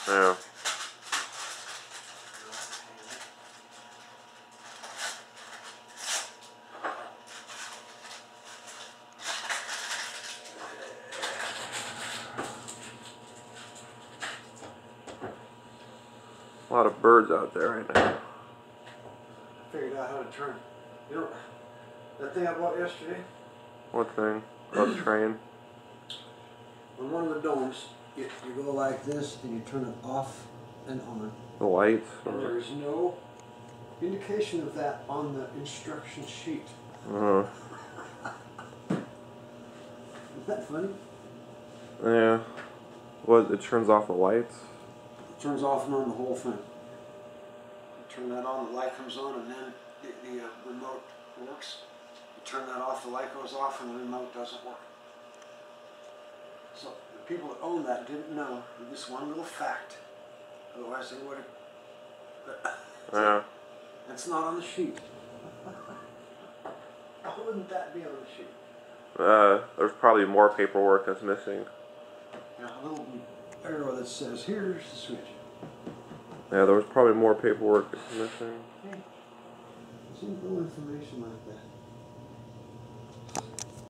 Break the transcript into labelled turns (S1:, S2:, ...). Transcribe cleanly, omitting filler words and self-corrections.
S1: Yeah. A lot of birds out there right now.
S2: I figured out how to turn. You know, that thing I bought yesterday?
S1: What thing? Oh, the train?
S2: On one of the domes, you go like this and you turn it off and on.
S1: The lights?
S2: And there is no indication of that on the instruction sheet.
S1: Uh-huh.
S2: Isn't that funny?
S1: Yeah. What, it turns off the lights?
S2: It turns off and on the whole thing. You turn that on, the light comes on, and then the remote works. You turn that off, the light goes off, and the remote doesn't work. So the people that own that didn't know this one little fact. Otherwise they would have.
S1: Yeah.
S2: It's not on the sheet. How wouldn't that be on the sheet?
S1: There's probably more paperwork that's missing.
S2: Yeah, a little arrow that says, here's the switch.
S1: Yeah, there was probably more paperwork that's missing.
S2: Hey, simple information like that.